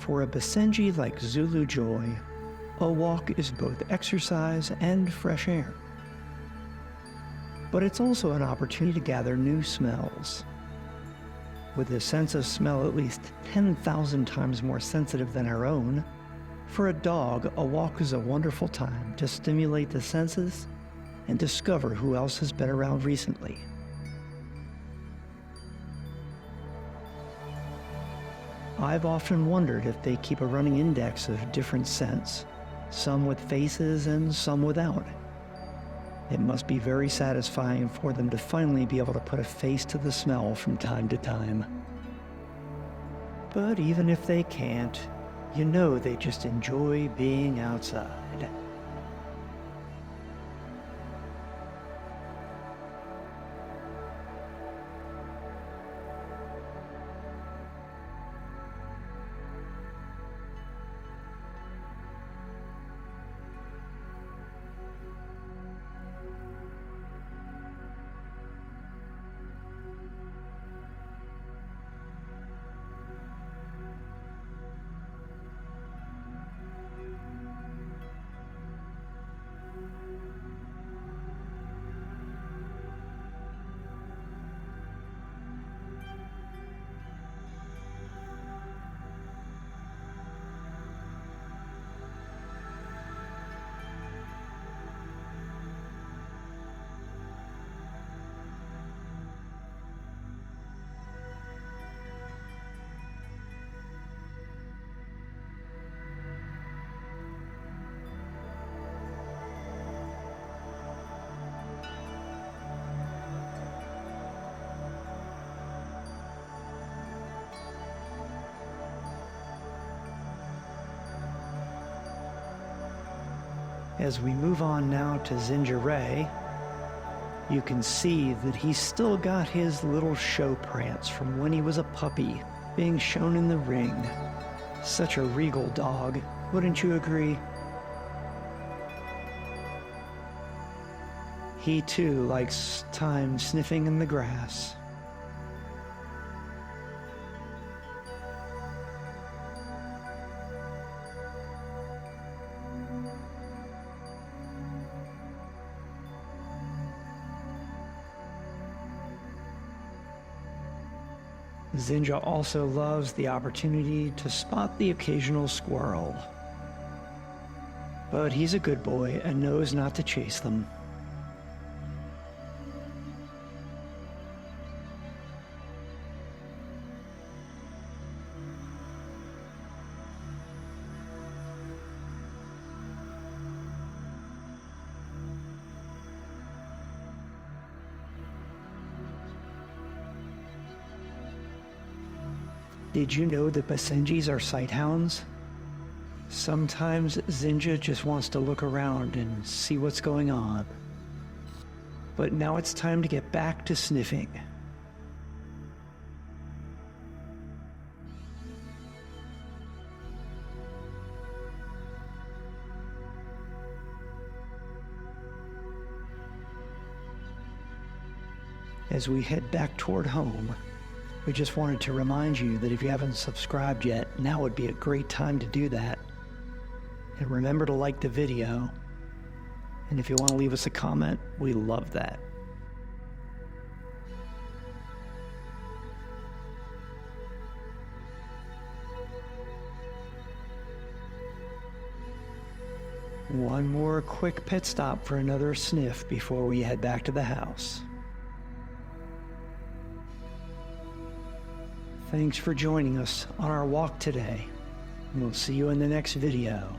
for a Basenji like Zulu joy, a walk is both exercise and fresh air. But it's also an opportunity to gather new smells. With a sense of smell at least 10,000 times more sensitive than our own, for a dog, a walk is a wonderful time to stimulate the senses and discover who else has been around recently. I've often wondered if they keep a running index of different scents, some with faces and some without. It must be very satisfying for them to finally be able to put a face to the smell from time to time. But even if they can't, you know they just enjoy being outside. As we move on now to Zinger, you can see that he's still got his little show prance from when he was a puppy being shown in the ring. Such a regal dog, wouldn't you agree? He too likes time sniffing in the grass. Zinger also loves the opportunity to spot the occasional squirrel. But he's a good boy and knows not to chase them. Did you know that Basenjis are sight hounds? Sometimes Zinger just wants to look around and see what's going on. But now it's time to get back to sniffing. As we head back toward home, we just wanted to remind you that if you haven't subscribed yet, now would be a great time to do that. And remember to like the video. And if you want to leave us a comment, we love that. One more quick pit stop for another sniff before we head back to the house. Thanks for joining us on our walk today. We'll see you in the next video.